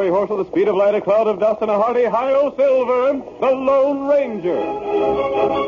fiery horse with the speed of light, a cloud of dust, and a hearty hi-yo silver, the Lone Ranger.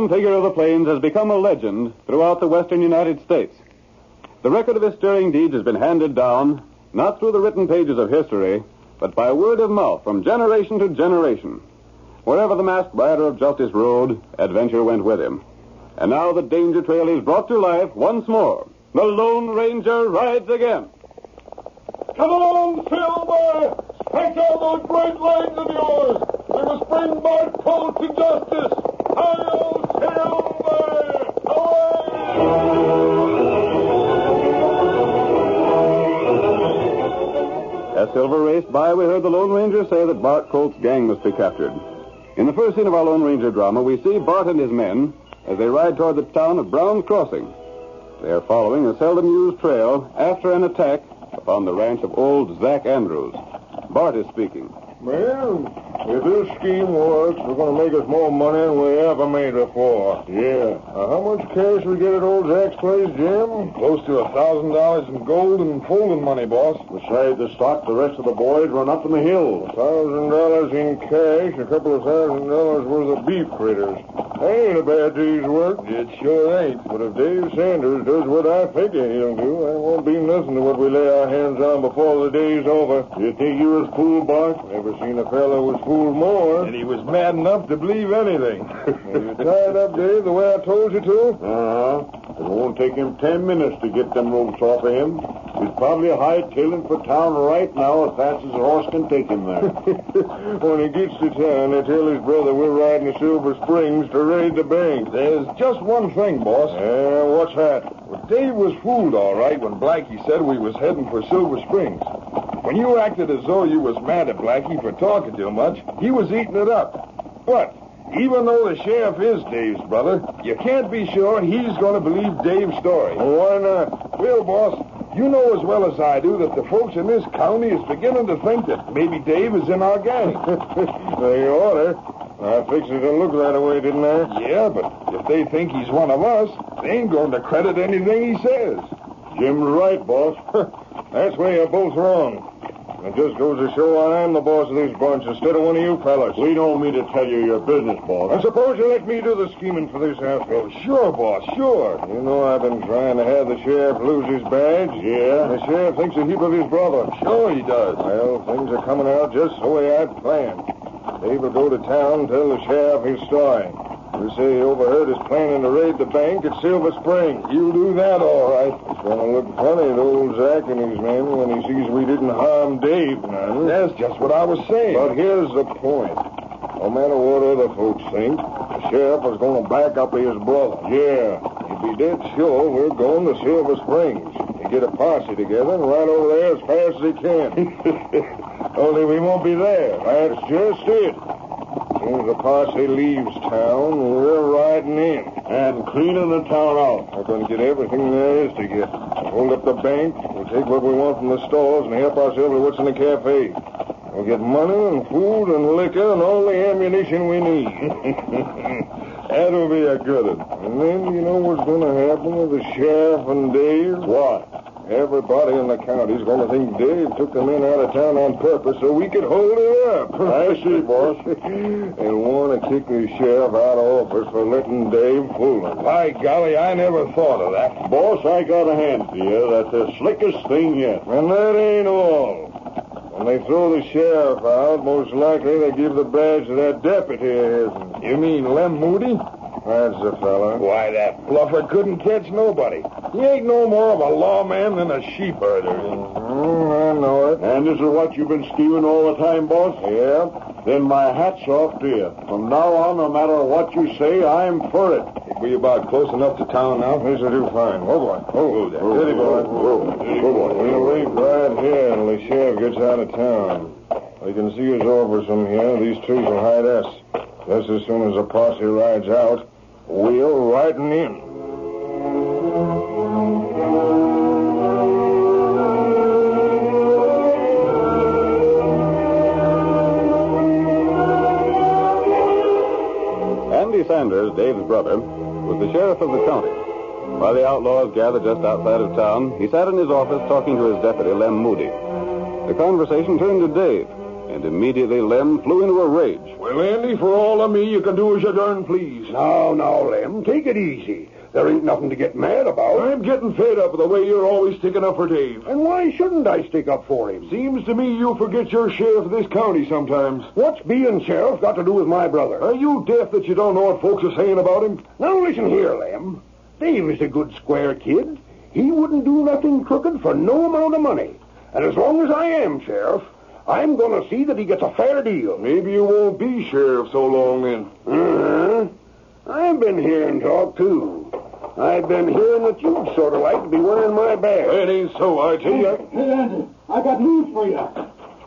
Figure of the plains has become a legend throughout the western United States. The record of his stirring deeds has been handed down, not through the written pages of history, but by word of mouth from generation to generation. Wherever the masked rider of justice rode, adventure went with him. And now the danger trail is brought to life once more. The Lone Ranger rides again. Come along, Silver! Take out those great legs of yours! We must bring Bart Colt to justice! Hi-yo, Silver! Away! As Silver raced by, we heard the Lone Ranger say that Bart Colt's gang must be captured. In the first scene of our Lone Ranger drama, we see Bart and his men as they ride toward the town of Brown's Crossing. They are following a seldom used trail after an attack upon the ranch of old Zach Andrews. Bart is speaking. Well, if this scheme works, we're going to make us more money than we ever made before. Yeah. How much cash we get at old Zach's place, Jim? Close to $1,000 in gold and folding money, boss. Besides the stock, the rest of the boys run up from the hill. $1,000 in cash, a couple of $1,000 worth of beef critters. Ain't a bad day's work. It sure ain't. But if Dave Sanders does what I figure he'll do, that won't be nothing to what we lay our hands on before the day's over. You think you was fooled, Bart? Never seen a fellow was fooled more. And he was mad enough to believe anything. Are you tied up, Dave, the way I told you to? It won't take him 10 minutes to get them ropes off of him. He's probably hightailing for town right now as fast as a horse can take him there. When he gets to town, they tell his brother we're riding to Silver Springs to raid the bank. There's just one thing, boss. Yeah, what's that? Well, Dave was fooled, all right, when Blackie said we was heading for Silver Springs. When you acted as though you was mad at Blackie for talking too much, he was eating it up. But even though the sheriff is Dave's brother, you can't be sure he's going to believe Dave's story. Well, why not? Well, boss, you know as well as I do that the folks in this county is beginning to think that maybe Dave is in our gang. They oughter. I fixed it to look that way, didn't I? Yeah, but if they think he's one of us, they ain't going to credit anything he says. Jim's right, boss. That's where you're both wrong. It just goes to show I'm the boss of this bunch instead of one of you fellas. We don't mean to tell you your business, boss. I suppose you let me do the scheming for this outfit. Oh, sure, boss, sure. You know I've been trying to have the sheriff lose his badge. Yeah? The sheriff thinks a heap of his brother. Sure he does. Well, things are coming out just the way I'd planned. Dave will go to town and tell the sheriff his story. You say he overheard us planning to raid the bank at Silver Springs. You'll do that, all right. It's going to look funny to old Zach and his men when he sees we didn't harm Dave none. That's just what I was saying. But here's the point. No matter what other folks think, the sheriff is going to back up his brother. Yeah. He'd be dead sure we're going to Silver Springs. He get a posse together and ride over there as fast as he can. Only we won't be there. That's just it. As soon as the posse leaves town, we're riding in. And cleaning the town out. We're going to get everything there is to get. Hold up the bank. We'll take what we want from the stores and help ourselves with what's in the cafe. We'll get money and food and liquor and all the ammunition we need. That'll be a good one. And then you know what's going to happen with the sheriff and Dave? What? Everybody in the county's going to think Dave took the men out of town on purpose so we could hold it up. I see, boss. They'll want to kick the sheriff out of office for letting Dave fool them. By golly, I never thought of that. Boss, I got a hand for you. That's the slickest thing yet. And that ain't all. When they throw the sheriff out, most likely they give the badge to that deputy of his. You mean Lem Moody? That's the fella. Why, that bluffer couldn't catch nobody. He ain't no more of a lawman than a sheep herder. I know it. And this is what you've been scheming all the time, boss? Yeah. Then my hat's off to you. From now on, no matter what you say, I'm for it. We about close enough to town now? This'll do fine. Oh, boy. Oh, there. Steady, boy. Good boy. We'll wait right here until the sheriff gets out of town. They can see us over from here. These trees will hide us. Just as soon as the posse rides out, we'll riding in. Andy Sanders, Dave's brother, was the sheriff of the county. While the outlaws gathered just outside of town, he sat in his office talking to his deputy, Lem Moody. The conversation turned to Dave, and immediately Lem flew into a rage. Well, Andy, for all of me, you can do as you darn please. Now, Lem, take it easy. There ain't nothing to get mad about. I'm getting fed up with the way you're always sticking up for Dave. And why shouldn't I stick up for him? Seems to me you forget you're sheriff of this county sometimes. What's being sheriff got to do with my brother? Are you deaf that you don't know what folks are saying about him? Now, listen here, Lem. Dave is a good square kid. He wouldn't do nothing crooked for no amount of money. And as long as I am sheriff, I'm going to see that he gets a fair deal. Maybe you won't be sheriff so long then. I've been hearing talk, too. I've been hearing that you'd sort of like to be wearing my badge. That ain't so, I tell you. Hey, Andy, I got news for you.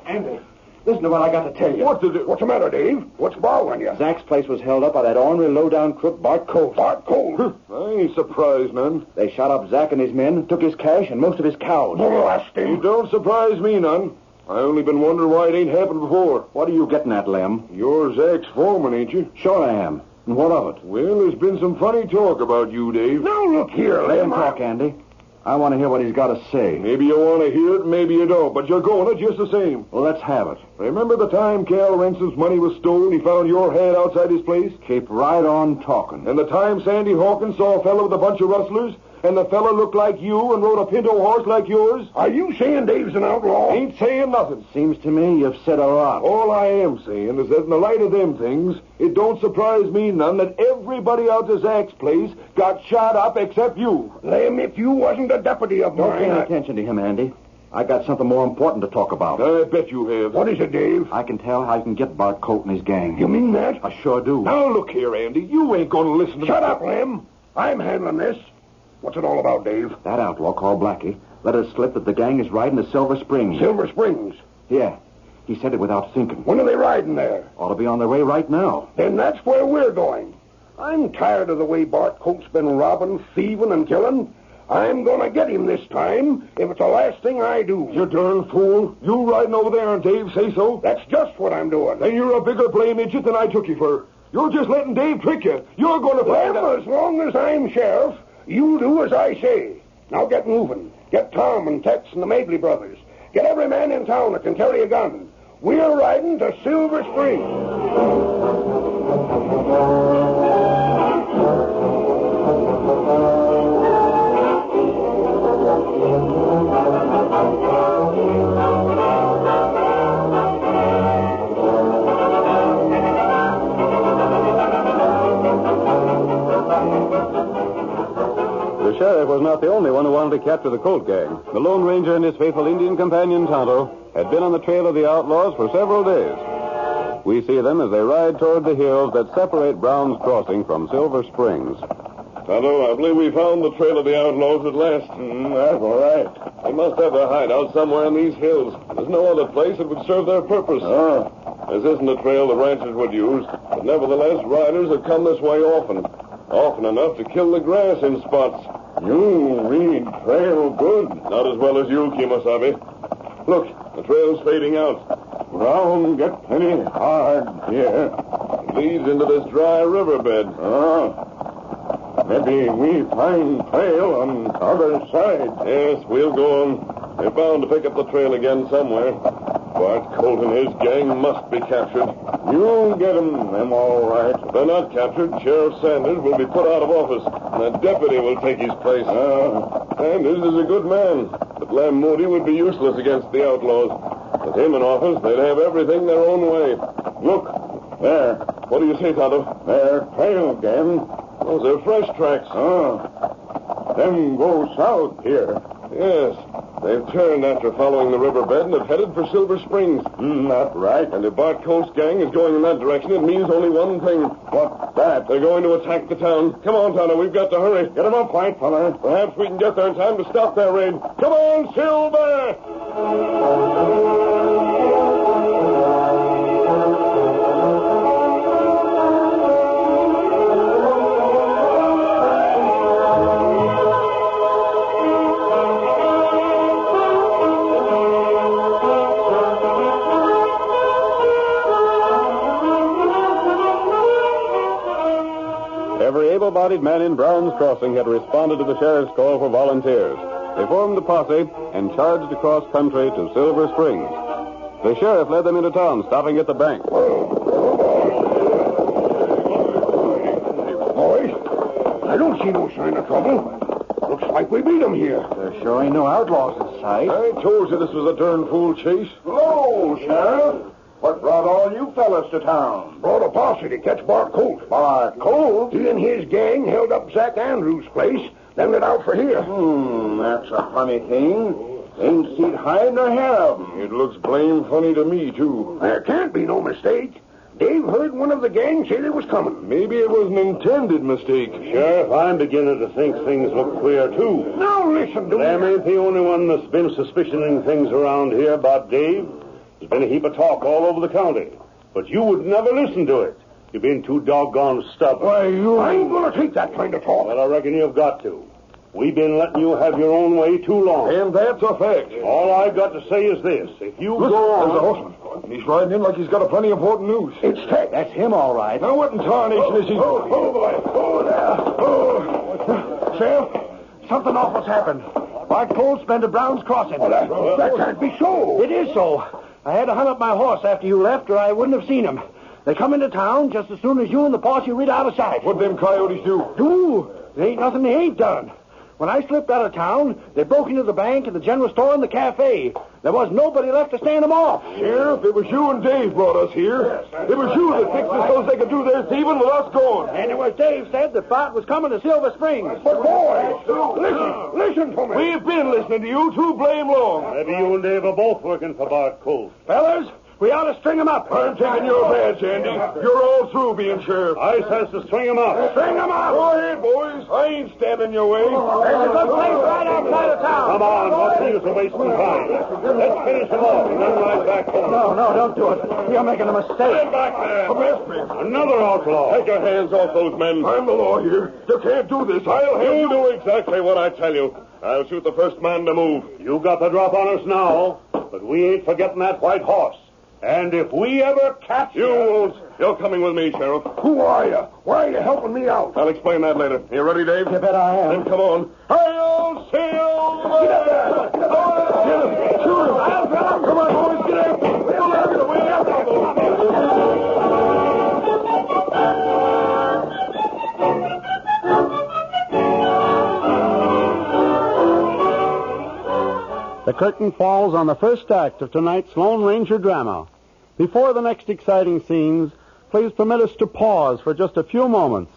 Andy, listen to what I got to tell you. What's the matter, Dave? What's bothering you? Zach's place was held up by that ornery, low-down crook, Bart Colt. Bart Colt? I ain't surprised none. They shot up Zach and his men, took his cash and most of his cows. Blast him. It don't surprise me none. I only been wondering why it ain't happened before. What are you getting at, Lem? You're Zach's foreman, ain't you? Sure I am. And what of it? Well, there's been some funny talk about you, Dave. Now, look here, Let him Lem. talk, Andy. I want to hear what he's got to say. Maybe you want to hear it, maybe you don't, but you're going it just the same. Well, let's have it. Remember the time Cal Ransom's money was stolen? He found your hat outside his place? Keep right on talking. And the time Sandy Hawkins saw a fellow with a bunch of rustlers, and the fellow looked like you and rode a pinto horse like yours? Are you saying Dave's an outlaw? Ain't saying nothing. Seems to me you've said a lot. All I am saying is that in the light of them things, it don't surprise me none that everybody out to Zach's place got shot up except you. Lem, if you wasn't a deputy of Don't mine... pay any attention to him, Andy. I got something more important to talk about. I bet you have. What is it, Dave? I can tell how you can get Bart Colt and his gang. You mean that? I sure do. Now, look here, Andy. You ain't going to listen to Shut up, Lem. I'm handling this. What's it all about, Dave? That outlaw called Blackie let us slip that the gang is riding to Silver Springs. Silver Springs. Yeah. He said it without thinking. When are they riding there? Ought to be on their way right now. Then that's where we're going. I'm tired of the way Bart Colt's been robbing, thieving, and killing. I'm going to get him this time, if it's the last thing I do. You darn fool. You riding over there and Dave say so? That's just what I'm doing. Then you're a bigger blame idiot than I took you for. You're just letting Dave trick you. You're going to find out. As long as I'm sheriff, you do as I say. Now get moving. Get Tom and Tex and the Mabley brothers. Get every man in town that can carry a gun. We're riding to Silver Springs. The sheriff was not the only one who wanted to capture the Colt gang. The Lone Ranger and his faithful Indian companion, Tonto, had been on the trail of the outlaws for several days. We see them as they ride toward the hills that separate Brown's Crossing from Silver Springs. Tonto, I believe we found the trail of the outlaws at last. That's all right. They must have a hideout somewhere in these hills. There's no other place that would serve their purpose. This isn't a trail the ranchers would use, but nevertheless, riders have come this way often. Often enough to kill the grass in spots. You read trail good. Not as well as you, Kemosabe. Look, the trail's fading out. Ground get plenty hard here. It leads into this dry riverbed. Maybe we find trail on other side. Yes, we'll go on. We're bound to pick up the trail again somewhere. Bart, Colt, and his gang must be captured. You'll get them all right. If they're not captured, Sheriff Sanders will be put out of office, and a deputy will take his place. Sanders is a good man, but Lam Moody would be useless against the outlaws. With him in office, they'd have everything their own way. Look, there. What do you say, Tonto? Their trail again. Those are fresh tracks. Them go south here. Yes. They've turned after following the riverbed and have headed for Silver Springs. Not right. And if Bart Colt's gang is going in that direction, it means only one thing. What's that? They're going to attack the town. Come on, Tonto, we've got to hurry. Get 'em up, white fella. Perhaps we can get there in time to stop their raid. Come on, Silver! Every able-bodied man in Brown's Crossing had responded to the sheriff's call for volunteers. They formed a posse and charged across country to Silver Springs. The sheriff led them into town, stopping at the bank. Boys, I don't see no sign of trouble. Looks like we beat 'em here. There sure ain't no outlaws in sight. I told you this was a darn fool chase. Hello, Sheriff. What brought all you fellas to town? Brought a posse to catch Bart Colt. Bart Colt? He and his gang held up Zach Andrews' place, then lit out for here. That's a funny thing. Ain't seen hide nor hair of 'em. It looks blame funny to me, too. There can't be no mistake. Dave heard one of the gang say they was coming. Maybe it was an intended mistake. Sheriff, I'm beginning to think things look queer, too. Now listen to Them me. ain't the only one that's been suspicioning things around here about Dave. There's been a heap of talk all over the county. But you would never listen to it. You've been too doggone stubborn. I ain't gonna take that kind of talk. Well, I reckon you've got to. We've been letting you have your own way too long. And that's a fact. All I've got to say is this. If you Listen, go there's a on... horseman. He's riding in like he's got a plenty important news. It's Tex. That's him, all right. Now, what in tarnation is he... Sheriff, something awful's happened. Bart Colt's been to Brown's Crossing. That can't be so. It is so. I had to hunt up my horse after you left, or I wouldn't have seen him. They come into town just as soon as you and the posse rid out of sight. What'd them coyotes do? Do? There ain't nothing they ain't done. When I slipped out of town, they broke into the bank and the general store and the cafe. There was nobody left to stand them off. Sheriff, it was you and Dave brought us here. It was you that fixed us so they could do their thieving with us gone. And it was Dave said that Bart was coming to Silver Springs. But boys, listen to me. We've been listening to you too blame long. Maybe you and Dave are both working for Bart Colt. Fellas, we ought to string him up. I'm taking your badge, Andy. You're all through being sheriff. I says to string him up. String him up. Go ahead, boys. I ain't standing your way. There's a good place right outside of town. Come on, what's the use of wasting time? Let's finish him off and then ride back home. No, don't do it. You're making a mistake. Stand back there. Arrest me. Another outlaw. Take your hands off those men. I'm the law here. You can't do this. I'll have you do exactly what I tell you. I'll shoot the first man to move. You got the drop on us now, but we ain't forgetting that white horse. And if we ever catch You won't. You're coming with me, Sheriff. Who are you? Why are you helping me out? I'll explain that later. You ready, Dave? You bet I am. Then come on. Hail Silver! Get up there. Get him! Shoot him! I'll get him! Come on, boys, get after him! Get away after him! The curtain falls on the first act of tonight's Lone Ranger drama. Before the next exciting scenes, please permit us to pause for just a few moments.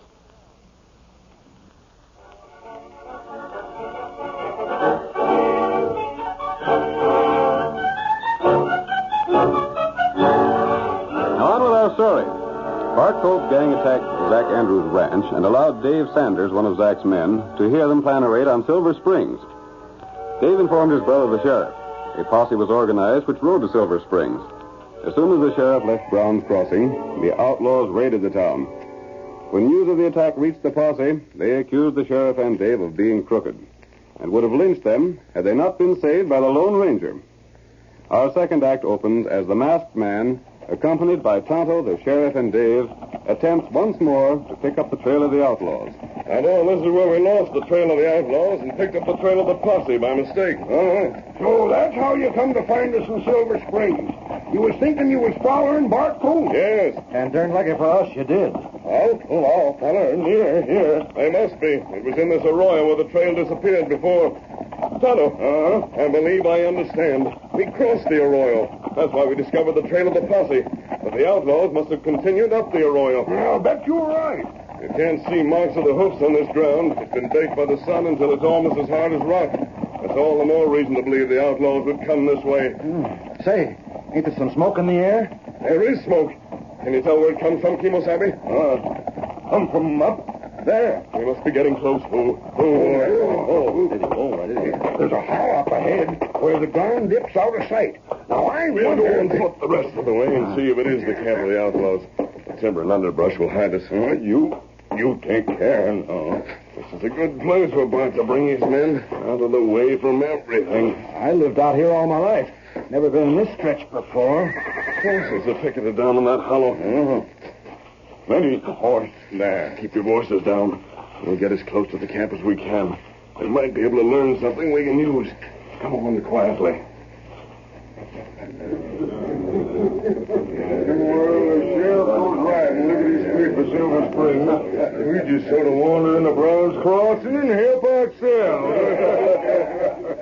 Now on with our story. Bart Colt's gang attacked Zach Andrews' ranch and allowed Dave Sanders, one of Zach's men, to hear them plan a raid on Silver Springs. Dave informed his brother, the sheriff. A posse was organized which rode to Silver Springs. As soon as the sheriff left Brown's Crossing, the outlaws raided the town. When news of the attack reached the posse, they accused the sheriff and Dave of being crooked and would have lynched them had they not been saved by the Lone Ranger. Our second act opens as the masked man, accompanied by Tonto, the sheriff, and Dave, attempts once more to pick up the trail of the outlaws. Tonto, this is where we lost the trail of the outlaws and picked up the trail of the posse by mistake. So that's how you come to find us in Silver Springs. You was thinking you was following Bart Colt. Yes. And darn lucky for us, you did. Oh, fella, here. They must be. It was in this arroyo where the trail disappeared before. Tonto, I believe I understand. We crossed the arroyo. That's why we discovered the trail of the posse. But the outlaws must have continued up the arroyo. I'll bet you're right. You can't see marks of the hoofs on this ground. It's been baked by the sun until it's almost as hard as rock. That's all the more reason to believe the outlaws would come this way. Say, ain't there some smoke in the air? There is smoke. Can you tell where it comes from, Kimosabe? Come from up there. We must be getting close, Boo. There's a hollow up ahead where the ground dips out of sight. Now, I We'll wonder... go and foot the rest of the way and see if it is the camp of the outlaws. The timber and underbrush will hide us. You take care. No. This is a good place for Bart to bring his men out of the way from everything. I lived out here all my life. Never been in this stretch before. Horses are picketed down in that hollow. Many horse. There, keep your voices down. We'll get as close to the camp as we can. We might be able to learn something we can use. Come on quietly. Well, the sheriff was right. Look at his street for Silver Springs. We just sort of wander in the Browns Crossing and help ourselves.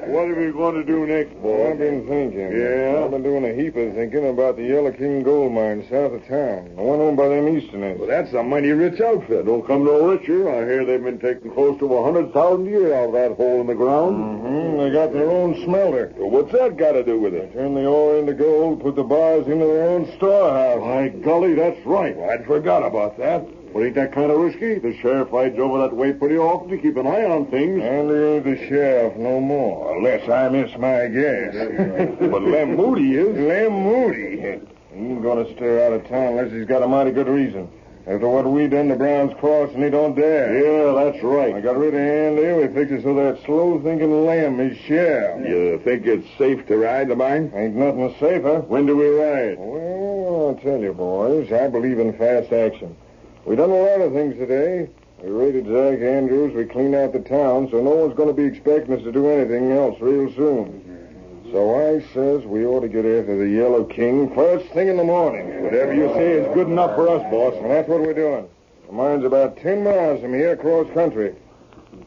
What are we going to do next, boy? I've been thinking. Yeah? I've been doing a heap of thinking about the Yellow King gold mine south of town. The one owned by them Easterners. Well, that's a mighty rich outfit. Don't come no richer. I hear they've been taking close to 100,000 a year out of that hole in the ground. Mm-hmm. They got their own smelter. Well, what's that got to do with They it? turn the ore into gold, put the bars into their own storehouse. By golly, that's right. Well, I'd forgot about that. But ain't that kind of risky? The sheriff rides over that way pretty often to keep an eye on things. And he ain't the sheriff no more, unless I miss my guess. But Lem Moody is. Lem Moody. He ain't gonna stir out of town unless he's got a mighty good reason. After what we done to Brown's Cross, and he don't dare. Yeah, that's right. I got rid of Andy. We fixed it so that slow-thinking Lem is sheriff. You think it's safe to ride the mine? Ain't nothing safer. When do we ride? Well, I'll tell you, boys, I believe in fast action. We done a lot of things today. We raided Zach Andrews. We cleaned out the town, so no one's going to be expecting us to do anything else real soon. So I says we ought to get after the Yellow King first thing in the morning. Whatever you say is good enough for us, boss. And that's what we're doing. The mine's about 10 miles from here across country.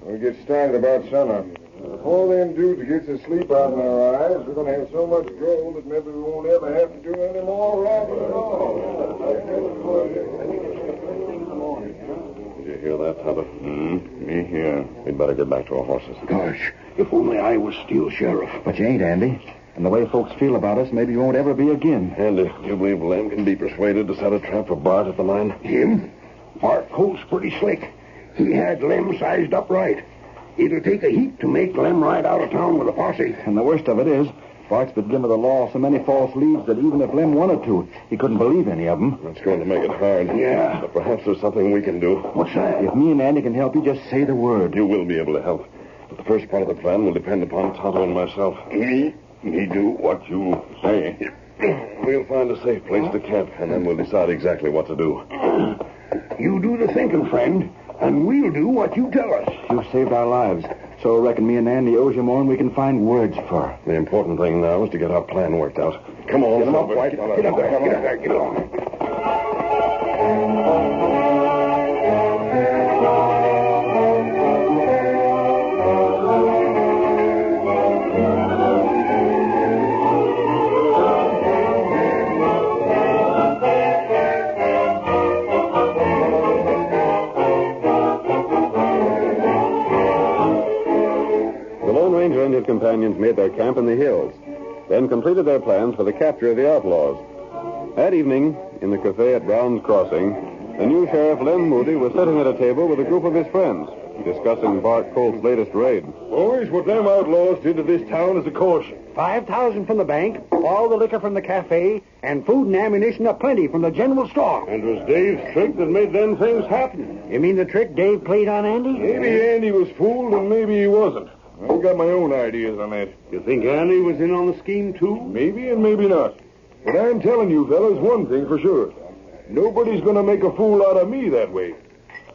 We'll get started about sunup. Before them dudes get to sleep out in our eyes, we're going to have so much gold that maybe we won't ever have to do any more robbing at all. Did you hear that, Tonto? Me here. We'd better get back to our horses. Gosh, if only I was still sheriff. But you ain't, Andy. And the way folks feel about us, maybe you won't ever be again. Andy, do you believe Lem can be persuaded to set a trap for Bart at the mine? Him? Bart Colt's pretty slick. He had Lem sized up right. It'll take a heap to make Lem ride out of town with a posse. And the worst of it is, Bart's been given the law so many false leads that even if Lem wanted to, he couldn't believe any of them. That's going to make it hard. Yeah. But perhaps there's something we can do. What's that? If me and Andy can help you, just say the word. You will be able to help. But the first part of the plan will depend upon Tonto and myself. Me do what you say. We'll find a safe place to camp, and then we'll decide exactly what to do. You do the thinking, friend, and we'll do what you tell us. You've saved our lives. So I reckon me and Andy owes you more than we can find words for. The important thing now is to get our plan worked out. Come on, Get 'em up, Silver. White. Get up there, get up there, get on. His companions made their camp in the hills, then completed their plans for the capture of the outlaws. That evening, in the cafe at Brown's Crossing, The new sheriff, Lem Moody, was sitting at a table with a group of his friends, discussing Bart Colt's latest raid. Boys, what them outlaws did to this town is a caution. $5,000 from the bank, all the liquor from the cafe, and food and ammunition aplenty from the general store. And it was Dave's trick that made them things happen. You mean the trick Dave played on Andy? Maybe Andy was fooled and maybe he wasn't. I've got my own ideas on that. You think Andy was in on the scheme, too? Maybe and maybe not. But I'm telling you, fellas, one thing for sure. Nobody's going to make a fool out of me that way.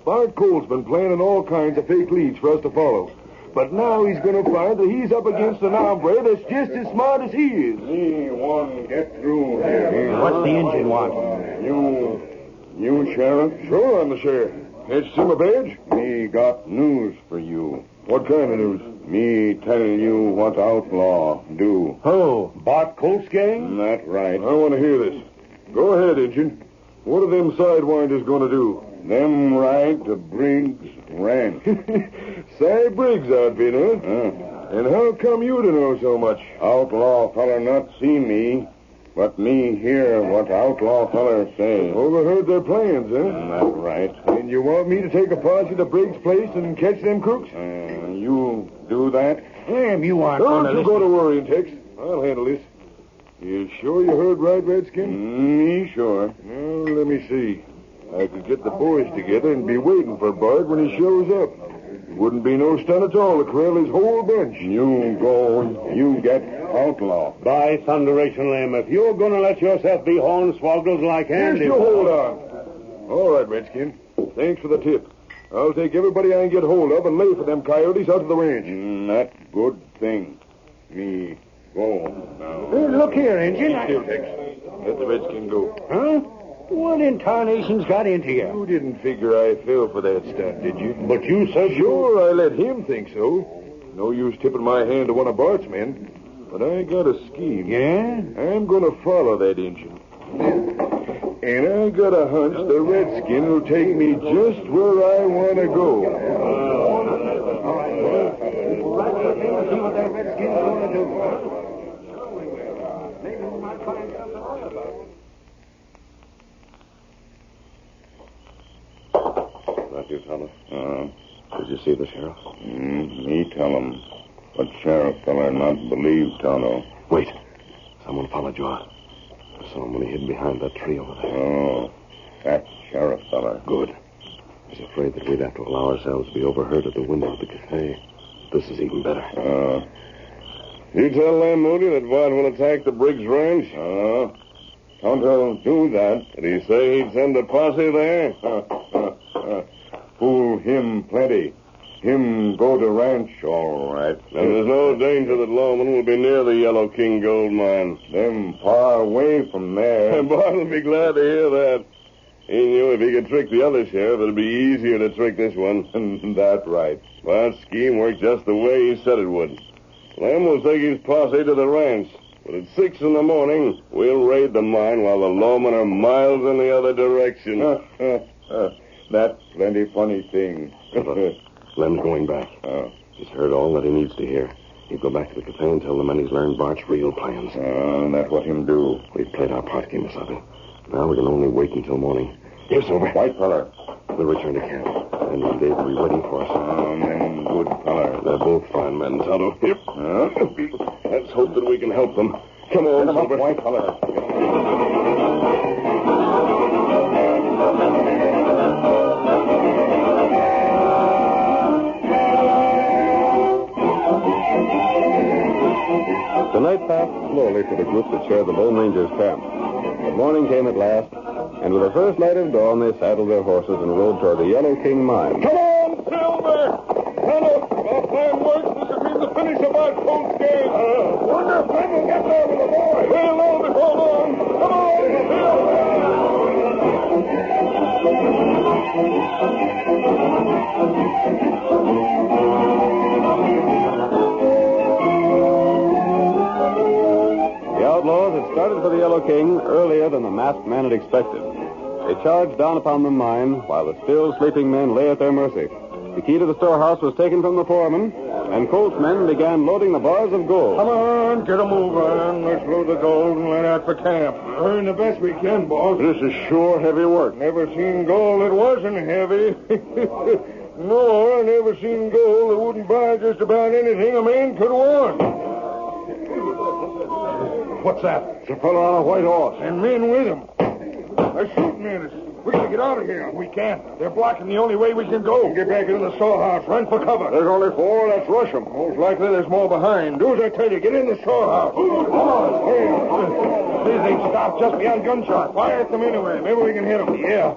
Bart Colt's been planning all kinds of fake leads for us to follow. But now he's going to find that he's up against an hombre that's just as smart as he is. Me one get through here. What's the engine want? You sheriff? Sure, I'm the sheriff. Can't you see my badge? Me got news for you. What kind of news? Me tell you what outlaw do. Oh, Bart Colt's gang? That right. I want to hear this. Go ahead, Injun. What are them sidewinders going to do? Them ride to Briggs Ranch. Cy Briggs outfit, huh? And how come you to know so much? Outlaw feller not see me, but me hear what outlaw feller say. Overheard their plans, huh? That right. And you want me to take a posse to Briggs' place and catch them crooks? You do that? Damn, you aren't going to Don't you go to worrying, Tex. I'll handle this. You sure you heard right, Redskin? Me sure. Well, let me see. I could get the boys together and be waiting for Bart when he shows up. It wouldn't be no stunt at all to corral his whole bunch. You go, you get outlaw. By thunderation, Lem, if you're going to let yourself be hornswoggled like Just Andy... you hold on. All right, Redskin. Thanks for the tip. I'll take everybody I can get hold of and lay for them coyotes out to the ranch. That good thing. Me go now. Look here, Injun. Still, Tex. Let the Redskin go. Huh? What in tarnation's got into you? You didn't figure I fell for that stunt, did you? But you said... Sure, I let him think so. No use tipping my hand to one of Bart's men. But I got a scheme. Yeah? I'm going to follow that engine. And I got a hunch the Redskin will take me just where I want to go. All right, well, let's see what that redskin's going to do. Sure we will. Maybe we might find something out about it. That you, fella? Did you see the sheriff? Me tell him. But sheriff feller not believe Tonto. Wait. Someone followed you out. I saw him when he hid behind that tree over there. Oh, that sheriff feller. Good. I was afraid that we'd have to allow ourselves to be overheard at the window of the cafe. This is even better. You tell Lem Moody that Bart will attack the Briggs Ranch? Tonto do that. Did he say he'd send a posse there? Fool him plenty. Him go to ranch, all right. And there's no danger that Loman will be near the Yellow King gold mine. Them far away from there. Bart will be glad to hear that. He knew if he could trick the other sheriff, it'd be easier to trick this one. That's right. Bart's scheme worked just the way he said it would. Lem will take his posse to the ranch. But at 6 in the morning, we'll raid the mine while the lawmen are miles in the other direction. That's plenty funny thing. Lem's going back. He's heard all that he needs to hear. He'll go back to the cafe and tell the men he's learned Bart's real plans. That's what him do. We've played our part, Kimasabi. Now we can only wait until morning. Here, Silver. White feller. We'll return to camp. And Dave will be waiting for us. Men good feller. They're both fine men, Tonto. Yep. Let's hope that we can help them. Come on, Silver. White feller. The night passed slowly for the group that shared the Lone Ranger's camp. But morning came at last, and with the first light of dawn, they saddled their horses and rode toward the Yellow King mine. Come on, Silver! Tonto, our plan works. This will mean the finish of our Colt's game. Wonder if Lem will get there with the boys. We'll know before long. Come on, The outlaws had started for the Yellow King earlier than the masked man had expected. They charged down upon the mine while the still sleeping men lay at their mercy. The key to the storehouse was taken from the foreman, and Colt's men began loading the bars of gold. Come on, get a move on. Let's load the gold and let out for camp. Earn the best we can, boss. This is sure heavy work. Never seen gold that wasn't heavy. No, I never seen gold that wouldn't buy just about anything a man could want. What's that? It's a fellow on a white horse. And men with him. They're shooting at us. We gotta get out of here. We can't. They're blocking the only way we can go. Get back into the storehouse. Run for cover. There's only 4. Let's rush them. Most likely there's more behind. Do as I tell you. Get in the storehouse. Come on. Please, they stopped just beyond gunshot. Fire at them anyway. Maybe we can hit them. Yeah.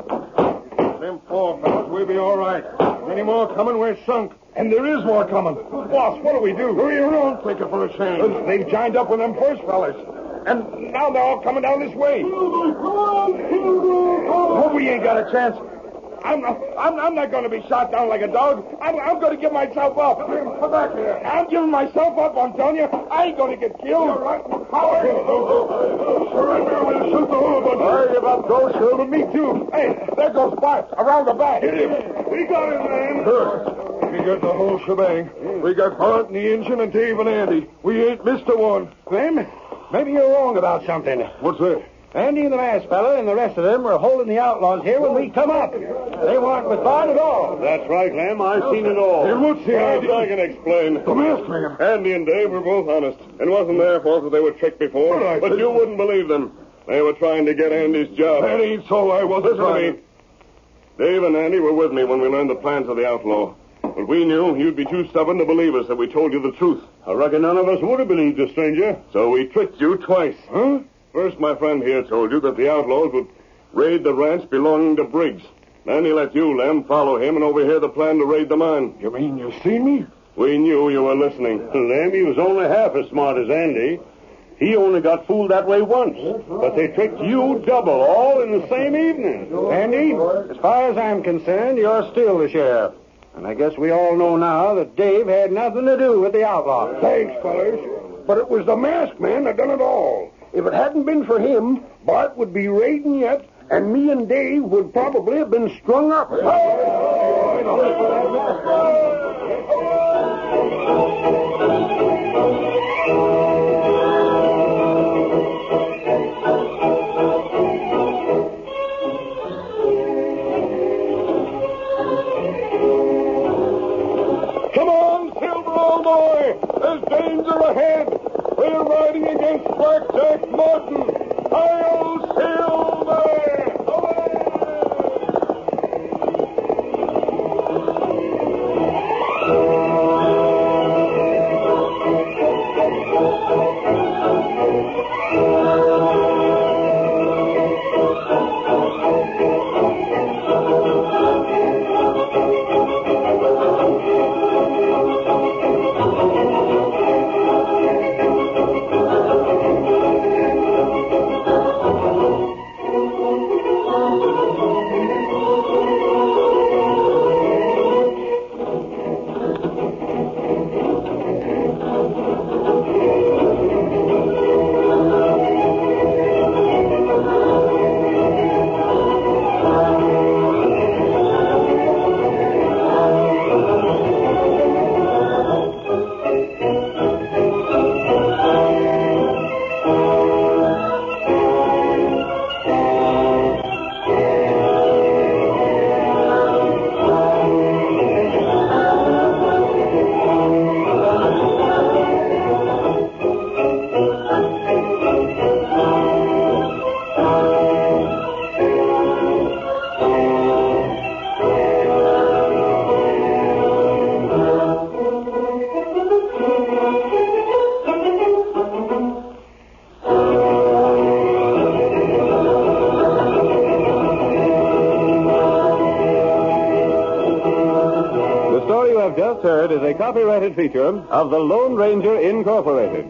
Them 4 fellas, we'll be all right. Any more coming, we're sunk. And there is more coming. Boss, what do we do? Hurry around, take it for a change. They've joined up with them first fellas. And now they're all coming down this way. Oh, we ain't got a chance. I'm not going to be shot down like a dog. I'm going to give myself up. Come back here. I'm giving myself up, I'm telling you. I ain't going to get killed. You're right. Surrender, we'll shoot the whole bunch. Worry about those shooting me, too. Hey, there goes Bart, around the back. Hit him. We got him, man. Good. We got the whole shebang. We got Bart and the engine and Dave and Andy. We ain't missed a one. Clem, maybe you're wrong about something. What's that? Andy and the masked fella and the rest of them were holding the outlaws here when we come up. They weren't with Bart at all. That's right, Clem. I've seen it all. Hey, what's the idea? I can explain. The masked man. Andy and Dave were both honest. It wasn't their fault that they were tricked before. But you wouldn't believe them. They were trying to get Andy's job. That ain't so. I wasn't Listen to me. Dave and Andy were with me when we learned the plans of the outlaw. But we knew you'd be too stubborn to believe us that we told you the truth. I reckon none of us would have believed the stranger. So we tricked you twice. Huh? First, my friend here told you that the outlaws would raid the ranch belonging to Briggs. Then he let you, Lem, follow him and overhear the plan to raid the mine. You mean you seen me? We knew you were listening. Lem, he was only half as smart as Andy. He only got fooled that way once. But they tricked you double, all in the same evening. Andy, as far as I'm concerned, you're still the sheriff. And I guess we all know now that Dave had nothing to do with the outlaw. Thanks, fellas. But it was the masked man that done it all. If it hadn't been for him, Bart would be raiding yet, and me and Dave would probably have been strung up. Come on, Silver, old boy. There's danger ahead. We're riding against Blackjack Martin. Hail, Silver! Just heard is a copyrighted feature of the Lone Ranger Incorporated.